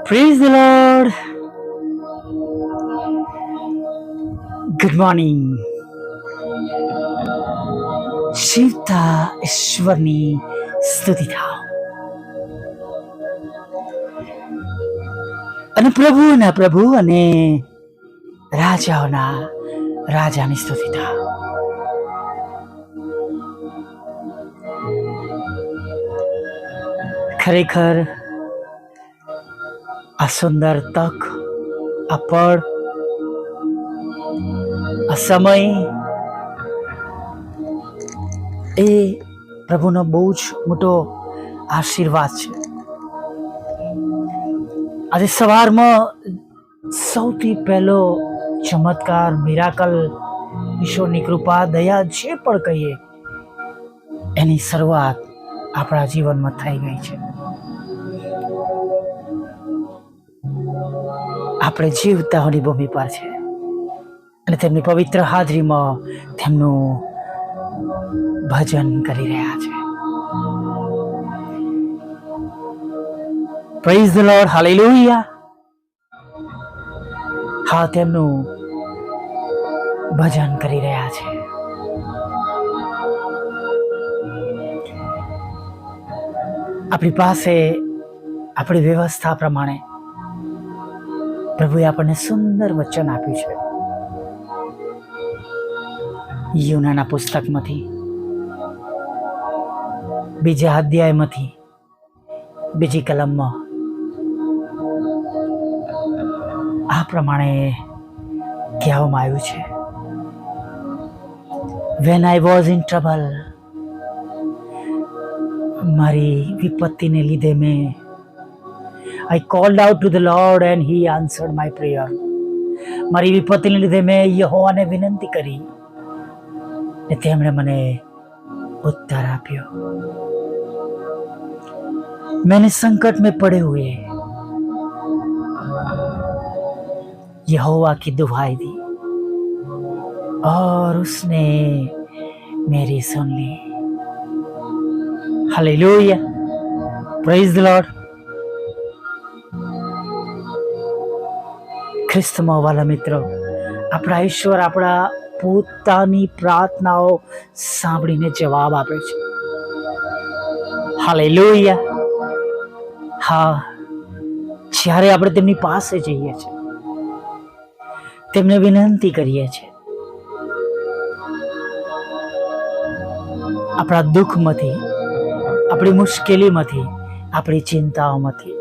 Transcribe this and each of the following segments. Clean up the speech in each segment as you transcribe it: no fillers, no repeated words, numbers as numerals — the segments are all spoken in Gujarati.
Praise the Lord. Good morning. જીવતા ઈશ્વરની સ્તુતિ થાવ અને પ્રભુના પ્રભુ અને રાજાઓના રાજાની સ્તુતિ થાવ. ખરેખર આ સુંદર તક, આ પળ, આ સમય એ પ્રભુનો બહુ જ મોટો આશીર્વાદ છે. આજે સવારમાં સૌથી પહેલો ચમત્કાર, મિરાકલ, ઈશ્વરની કૃપા, દયા જે પણ કહીએ એની શરૂઆત આપણા જીવનમાં થઈ ગઈ છે. આપણે જીવતાઓની ભૂમિ પર છે અને તેમની પવિત્ર હાજરીમાં તેમનું ભજન કરી રહ્યા છે. Praise the lord, hallelujah. હા, તેમનું ભજન કરી રહ્યા છે. આપણી પાસે આપણી વ્યવસ્થા પ્રમાણે પ્રભુએ આપણને સુંદર વચન આપ્યું છે. યુનાના પુસ્તકમાંથી બીજા અધ્યાયમાંથી બીજી કલમમાં આ પ્રમાણે કહેવામાં આવ્યું છે. When I was in trouble, મારી વિપત્તિને લીધે I called out to the Lord and He answered my prayer. મારી વિપત્તિને લીધે મેં યહોવાને વિનંતી કરી ને તેમણે મને उत्तर आप्यो. मैंने संकट में पड़े हुए यहोवा की दुहाई दी और उसने मेरी सुन ली. हालेलुया. Praise the Lord. ખ્રિસ્તમાં વાલા મિત્રો, આપણા ઈશ્વર આપણા પોતાની પ્રાર્થનાઓ સાંભળીને જવાબ આપે છે. હાલેલુયા. હા, જ્યારે આપણે તેમની પાસે જઈએ છીએ, તેમને વિનંતી કરીએ છીએ, આપણા દુઃખમાંથી, આપણી મુશ્કેલીમાંથી, આપણી ચિંતાઓમાંથી,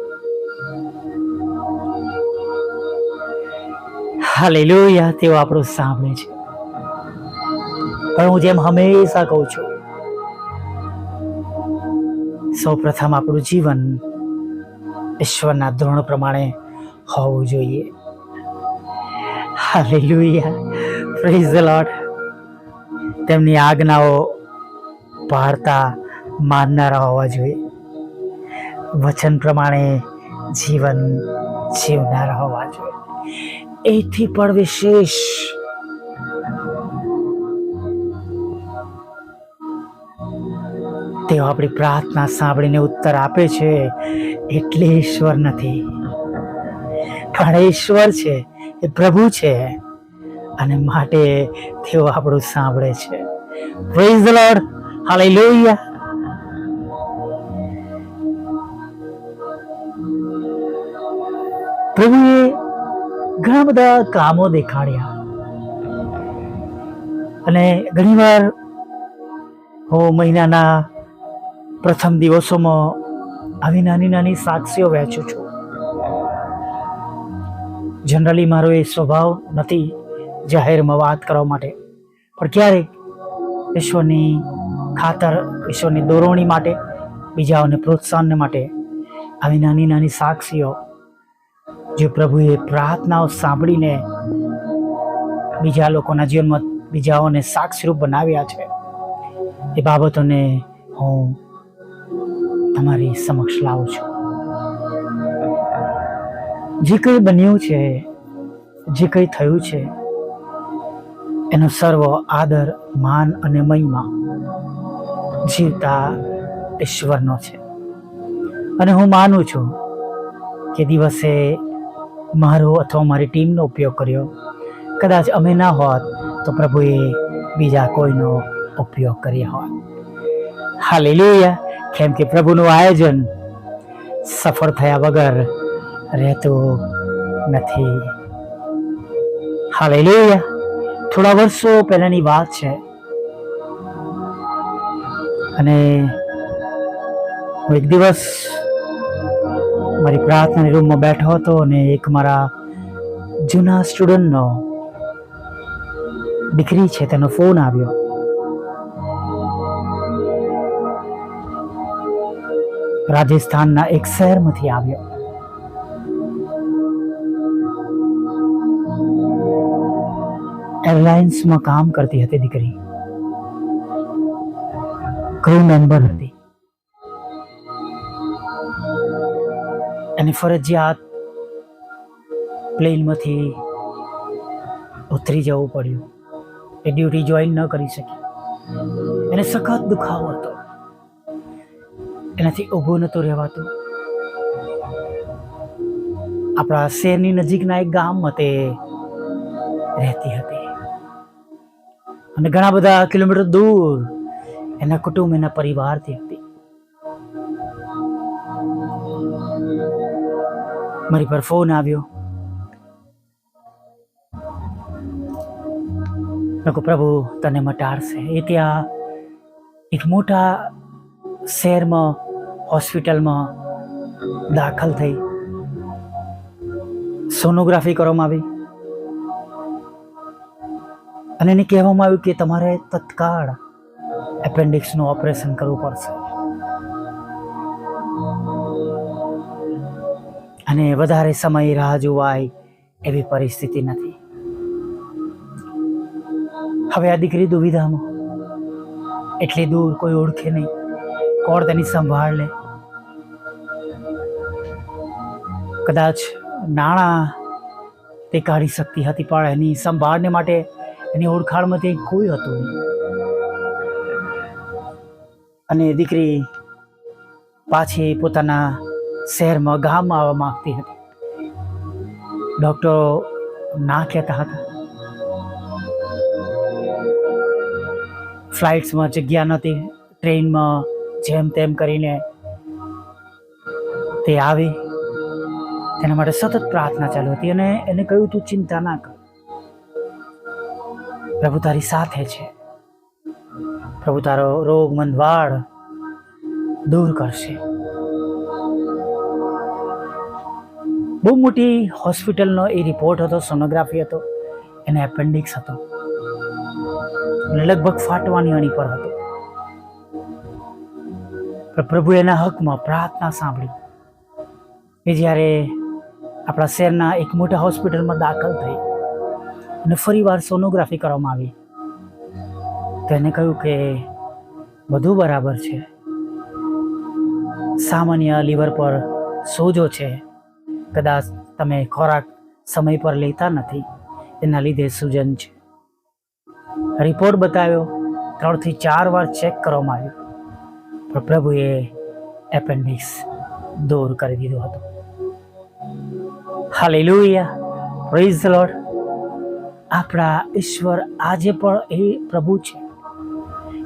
હાલેલુયા, તેઓ આપણું સાંભળે છે. પણ હું જેમ હંમેશા કહું છું, સૌ પ્રથમ આપણું જીવન ઈશ્વરના ધોરણ પ્રમાણે હોવું જોઈએ. હાલેલુયા. Praise the lord. તેમની આજ્ઞાઓ પાળતા માનનારા હોવા જોઈએ. વચન પ્રમાણે જીવન જીવનારા હોવા જોઈએ. એથી પણ વિશેષ તેઓ આપણી પ્રાર્થના સાંભળીને ઉત્તર આપે છે એટલે ઈશ્વર નથી, પણ ઈશ્વર છે, એ પ્રભુ છે અને માટે તેઓ આપણું સાંભળે છે. Praise the lord. હાલેલુયા. પ્રભુએ ઘણા બધા કામો દેખાડ્યા અને ઘણીવાર હું મહિનાના પ્રથમ દિવસોમાં આવી નાની નાની સાક્ષીઓ વહેંચું છું. જનરલી મારો એ સ્વભાવ નથી જાહેરમાં વાત કરવા માટે, પણ ક્યારેક ઈશ્વરની ખાતર, ઈશ્વરની દોરવણી માટે, બીજાઓને પ્રોત્સાહન માટે આવી નાની નાની સાક્ષીઓ જે પ્રભુએ પ્રાર્થનાઓ સાંભળીને બીજા લોકોના જીવનમાં બીજાઓને સાક્ષીરૂપ બનાવ્યા છે, એ બાબતોને હું તમારી સમક્ષ લાવું છું. જે કંઈ બન્યું છે, જે કંઈ થયું છે, એનો સર્વ આદર, માન અને મહિમા જીવતા ઈશ્વરનો છે. અને હું માનું છું કે દિવસે મારો અથવા મારી ટીમનો ઉપયોગ કર્યો. કદાચ અમે ના હોત તો પ્રભુએ બીજા કોઈનો ઉપયોગ કર્યો હોત. હાલેલુયા. કેમ કે પ્રભુનું આયોજન સફળ થયા વગર રહેતું નથી. હાલેલુયા. થોડા વર્ષો પહેલાની વાત છે અને હું એક દિવસ મારી પ્રાર્થનાની રૂમમાં બેઠો હતો અને એક મારા જૂના સ્ટુડન્ટનો દીકરી છે તેનો ફોન આવ્યો. રાજસ્થાનના એક શહેરમાંથી આવ્યો. એરલાઇન્સમાં કામ કરતી હતી દીકરી, ક્રૂ મેમ્બર હતી. એને ફરજિયાત પ્લેનમાંથી ઉતરી જવું પડ્યું. એ ડ્યુટી જોઈન ન કરી શકી. એને સખત દુખાવો હતો, એનાથી ઊભું નહોતું રહેવાતું. આપણા શહેરની નજીકના એક ગામમાં તે રહેતી હતી અને ઘણા બધા કિલોમીટર દૂર એના કુટુંબ, એના પરિવારથી હતી. મારી પર ફોન આવ્યો. લોકો પ્રભુ તને મટાડશે. એ ત્યાં એક મોટા શહેરમાં હોસ્પિટલમાં દાખલ થઈ. સોનોગ્રાફી કરવામાં આવી અને એને કહેવામાં આવ્યું કે તમારે તત્કાળ એપેન્ડિક્સનું ઓપરેશન કરવું પડશે અને વધારે સમય રાહ જોવાય એવી પરિસ્થિતિ નથી. હવે આ દીકરી દુવિધામાં, એટલી દૂર, કોઈ ઓળખે નહીં, કોણ તેની સંભાળ લે. કદાચ નાણાં તે કાઢી શકતી હતી પણ એની સંભાળને માટે એની ઓળખાણમાં તે કોઈ હતું નહીં. અને દીકરી પાછી પોતાના શહેરમાં, ગામમાં આવવા માંગતી હતી. ડૉક્ટરો ના કહેતા હતા. ફ્લાઇટ્સમાં જગ્યા નહોતી. ટ્રેનમાં જેમ તેમ કરીને તે આવી. તેના માટે સતત પ્રાર્થના ચાલુ હતી અને એને કહ્યું, તું ચિંતા ના કર, પ્રભુ તારી સાથે છે. પ્રભુ તારો રોગ મંદવાડ દૂર કરશે. બહુ મોટી હોસ્પિટલનો એ રિપોર્ટ હતો, સોનોગ્રાફી હતો. એને એપેન્ડિક્સ હતો અને લગભગ ફાટવાની અણી પર હતો. પણ પ્રભુ એના હકમાં પ્રાર્થના સાંભળી. એ જ્યારે આપણા શહેરના એક મોટા હોસ્પિટલમાં દાખલ થઈ અને ફરી વાર સોનોગ્રાફી કરવામાં આવી તો એને કહ્યું કે બધું બરાબર છે, સામાન્ય લીવર પર સોજો છે, કદાચ તમે ખોરાક સમય પર લેતા નથી એના લીધે સૂજન છે. રિપોર્ટ બતાવ્યો, 3 થી 4 વાર ચેક કરવામાં આવ્યું પણ પ્રભુએ એપેન્ડિક્સ દૂર કરી દીધો હતો. Hallelujah, praise the lord. આપણા ઈશ્વર આજે પણ એ પ્રભુ છે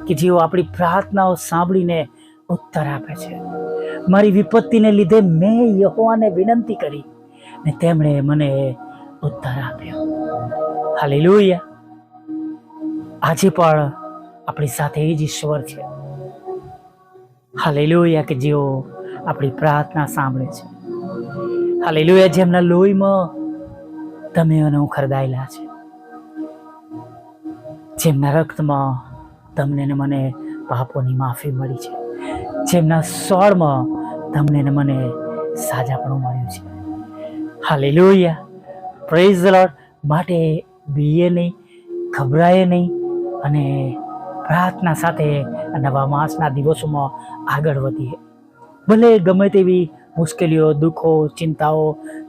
કે જેઓ આપણી પ્રાર્થનાઓ સાંભળીને ઉત્તર આપે છે. મારી વિપત્તિને લીધે મેં યહોવાને વિનંતી કરી ને તેમણે મને ઉત્તર આપ્યો. હાલેલુયા. આજે પણ આપણી સાથે એ જ ઈશ્વર છે. હાલેલુયા, કે જેઓ આપણી પ્રાર્થના સાંભળે છે. હાલેલુયા, જેમના લોહીમાં તમે અને હું ખરદાયેલા છે, જેમના રક્તમાં તમને ને મને પાપોની માફી મળી છે, જેમના સ્વરમાં તમને ને મને સાજાપણું મળ્યું છે. Hallelujah, praise the lord. માટે બીએ નહીં, ગભરાએ નહીં અને પ્રાર્થના સાથે નવા માસના દિવસોમાં આગળ વધીએ. ભલે ગમે તેવી મુશ્કેલીઓ, દુઃખો, ચિંતાઓ,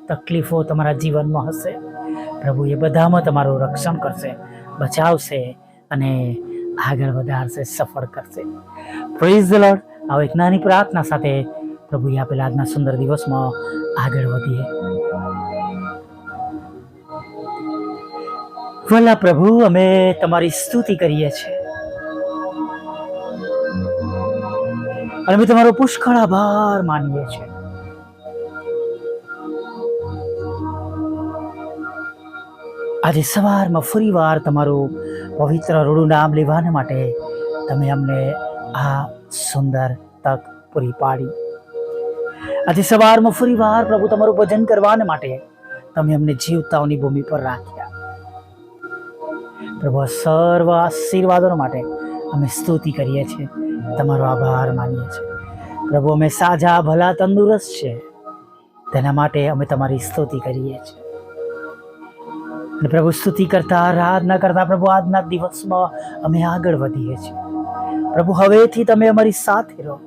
તકલીફો તમારા જીવનમાં હશે, પ્રભુ એ બધામાં તમારું રક્ષણ કરશે, બચાવશે અને આગળ વધારશે, સફળ કરશે. Praise the lord. આવો એક નાની પ્રાર્થના સાથે પ્રભુએ આપેલા આજના સુંદર દિવસમાં આગળ વધીએ. ભલા પ્રભુ, અમે તમારી સ્તુતિ કરીએ છીએ અને અમે તમારો પુષ્કળ આભાર માનીએ છીએ. આજે સવારમાં ફરી વાર તમારું પવિત્ર રૂડું નામ લેવાના માટે તમે અમને આ સુંદર તક પૂરી પાડી. આજે સવારમાં ફરી વાર પ્રભુ તમારું ભજન કરવાને માટે તમે અમને જીવતાઓની ભૂમિ પર રાખ્યા. પ્રભુ, સર્વ આશીર્વાદો માટે અમે સ્તુતિ કરીએ છીએ, તમારો આભાર માનીએ છીએ. પ્રભુ, અમે સાજા ભલા તંદુરસ્ત છે તેના માટે અમે તમારી સ્તુતિ કરીએ છીએ. અને પ્રભુ, સ્તુતિ કરતા આરાધના કરતા પ્રભુ આજના દિવસમાં અમે આગળ વધીએ છીએ. પ્રભુ, હવેથી તમે અમારી સાથે રહો,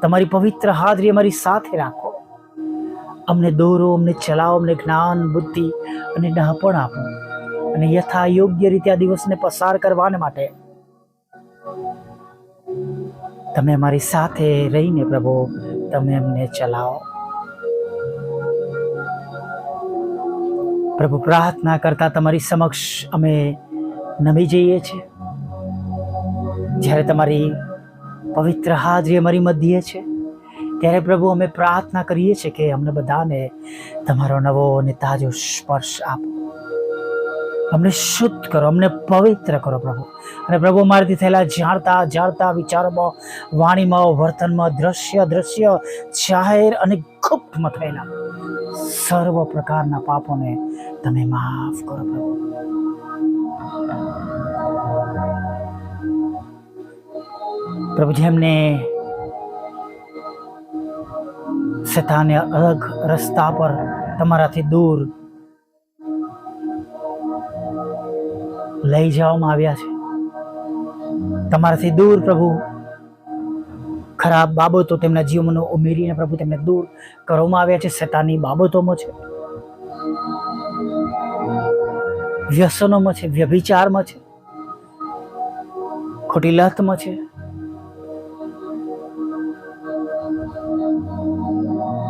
તમારી પવિત્ર હાજરી અમારી સાથે રાખો. અમને દોરો, અમને ચલાવો, અમને જ્ઞાન, બુદ્ધિ અને ડહાપણ આપો અને યથા યોગ્ય રીતે આ દિવસને પસાર કરવાને માટે તમે અમારી સાથે રહીને પ્રભુ તમે અમને ચલાવો. પ્રભુ, પ્રાર્થના કરતા તમારી સમક્ષ અમે નમી જઈએ છીએ. જ્યારે તમારી પવિત્ર હાજરી અમારી મધ્યે છે ત્યારે પ્રભુ અમે પ્રાર્થના કરીએ છીએ કે અમને બધાને તમારો નવો અને તાજો સ્પર્શ આપો. અમને શુદ્ધ કરો, અમને પવિત્ર કરો પ્રભુ. અને પ્રભુ, અમારાથી થયેલા જાણતા વિચારોમાં, વાણીમાં, વર્તનમાં, દ્રશ્ય જાહેર અને ગુપ્તમાં થયેલા સર્વ પ્રકારના પાપોને તમે માફ કરો પ્રભુ. પ્રભુ, જેમને શેતાને અલગ રસ્તા પર તમારાથી દૂર લઈ જવામાં આવ્યા છે, તમારાથી દૂર પ્રભુ ખરાબ બાબતો તેમના જીવનમાં ઉમેરીને પ્રભુ તેમને દૂર કરવામાં આવ્યા છે. શેતાની બાબતોમાં છે, વ્યસનોમાં છે, વ્યભિચારમાં છે, ખોટી લતમાં છે.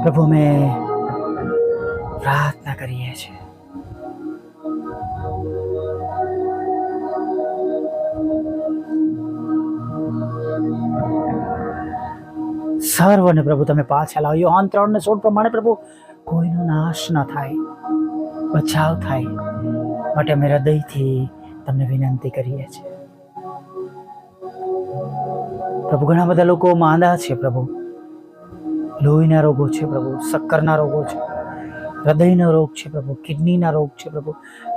પ્રભુ, અમે પ્રાર્થના કરીએ છીએ સર્વને પ્રભુ તમે પાછા લાવો. યોહાન 3:16 પ્રમાણે પ્રભુ કોઈનો નાશ ન થાય, બચાવ થાય માટે અમે હૃદયથી તમને વિનંતી કરીએ છીએ. પ્રભુ, ઘણા બધા લોકો માંદા છે પ્રભુ. લોહીના રોગો છે પ્રભુ, શક્કરના રોગો છે, હૃદયનો રોગ છે પ્રભુ, કિડનીના રોગ છે પ્રભુ,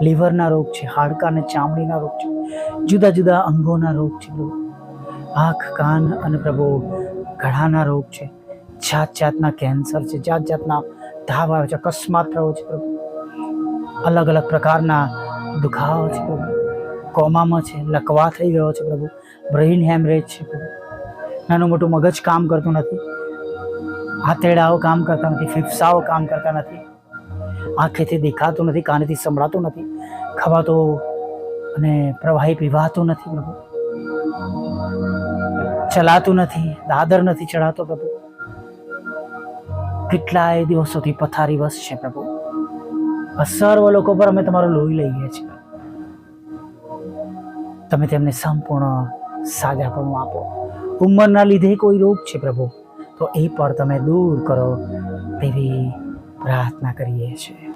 લીવરના રોગ છે, હાડકા અને ચામડીના રોગ છે, જુદા જુદા અંગોના રોગ છે પ્રભુ, આંખ, કાન અને પ્રભુ ગળાના રોગ છે, જાતના કેન્સર છે, જાતના ધાવ આવે છે, અકસ્માત થયો છે પ્રભુ, અલગ અલગ પ્રકારના દુખાવા છે પ્રભુ, કોમામાં છે, લકવા થઈ ગયો છે પ્રભુ, બ્રેઇન હેમરેજ છે પ્રભુ, નાનું મોટું મગજ કામ કરતું નથી, આંતરડાઓ કામ કરતા નથી, ફેફસાઓ કામ કરતા નથી, આંખેથી દેખાતું નથી, કાનેથી સંભળાતું નથી, ખવાતો અને પ્રવાહી પીવાતું નથી પ્રભુ, ચલાતું નથી, દાદર નથી ચડાતો પ્રભુ, કેટલાય દિવસોથી પથારી વસ છે પ્રભુ. આ સર્વ લોકો પર અમે તમારું લોહી લઈએ છીએ. તમે તેમને સંપૂર્ણ સાજાપણું આપો. ઉંમરના લીધે કોઈ રોગ છે પ્રભુ તો એ પર તમે દૂર કરો તેવી પ્રાર્થના કરીએ છીએ.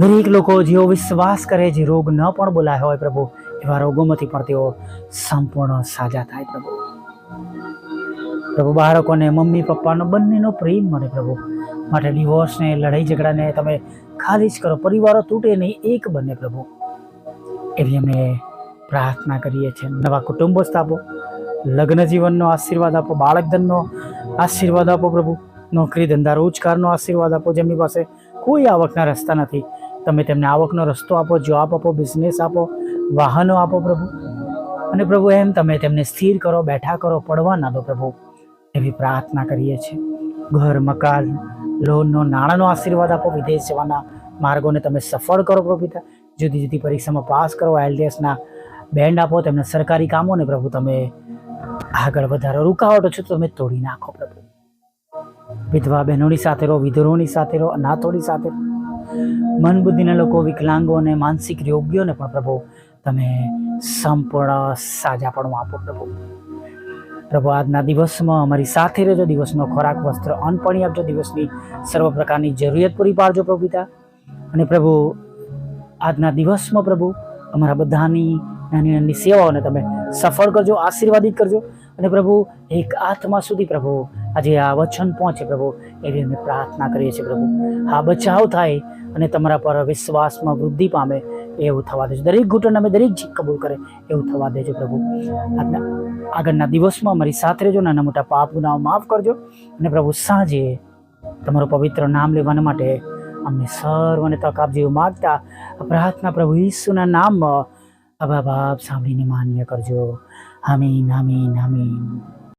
દરેક લોકો જેઓ વિશ્વાસ કરે, જે રોગ ન પણ બોલાય હોય પ્રભુ, એવા રોગોમાંથી પણ તેઓ સંપૂર્ણ સાજા થાય પ્રભુ. પ્રભુ, બાળકોને મમ્મી પપ્પાનો બંનેનો પ્રેમ મળે પ્રભુ, માટે ડિવોર્સને, લડાઈ ઝઘડાને તમે ખાલી જ કરો, પરિવારો તૂટે નહીં, એક બને પ્રભુ, એવી અમે પ્રાર્થના કરીએ છીએ. નવા કુટુંબો સ્થાપો, લગ્ન જીવનનો આશીર્વાદ આપો, બાળક ધનનો આશીર્વાદ આપો પ્રભુ, નોકરી ધંધા રોજગારનો આશીર્વાદ આપો. જેમની પાસે કોઈ આવકના રસ્તા નથી, તમે તેમને આવકનો રસ્તો આપો, જોબ આપો, બિઝનેસ આપો, વાહનો આપો પ્રભુ. અને પ્રભુ એમ તમે તેમને સ્થિર કરો, બેઠા કરો, પડવા ના દો પ્રભુ, એવી પ્રાર્થના કરીએ છીએ. ઘર, મકાન, લોનનો, નાણાંનો આશીર્વાદ આપો. વિદેશ જવાના માર્ગોને તમે સફળ કરો પ્રભુ પિતા. જુદી જુદી પરીક્ષામાં પાસ કરો, IELTSના બેન્ડ આપો. તેમને સરકારી કામોને પ્રભુ તમે આગળ વધારો. રૂકાવટો છે તો તમે તોડી નાખો પ્રભુ. વિધવા બહેનોની સાથે રહો, વિધરોની સાથે રહો, અનાથોની સાથે રહો. મન બુદ્ધિના લોકો, વિકલાંગો અને માનસિક રોગીઓને પણ પ્રભુ તમે સંપૂર્ણ સાજાપણું આપો પ્રભુ. પ્રભુ આજના દિવસમાં અમારી સાથે રહેજો. દિવસનો ખોરાક, વસ્ત્ર, અન્ન પાણી આપજો. દિવસની સર્વ પ્રકારની જરૂરિયાત પૂરી પાડજો પ્રભુ પિતા. અને પ્રભુ આજના દિવસમાં પ્રભુ અમારા બધાની નાની નાની સેવાઓને તમે સફળ કરજો, આશીર્વાદિત કરજો. અને પ્રભુ એક આત્મા સુધી પ્રભુ આજે આ વચન પહોંચે પ્રભુ એવી અમે પ્રાર્થના કરીએ છીએ પ્રભુ. હા, બચાવ થાય અને તમારા પર વિશ્વાસમાં વૃદ્ધિ પામે એવું થવા દેજો. દરેક ઘૂંટણ અમે દરેક જીત કબૂલ કરે એવું થવા દેજો પ્રભુ. આગળના દિવસમાં અમારી સાથે રહેજો. નાના મોટા પાપ ગુનાઓ માફ કરજો. અને પ્રભુ સાંજે તમારું પવિત્ર નામ લેવાના માટે અમને સર્વને તક આપજો એવું માગતા પ્રાર્થના પ્રભુ ઈસુના નામમાં અબા બાપ સાંભળીને માન્ય કરજો. આમીન, આમીન, આમીન.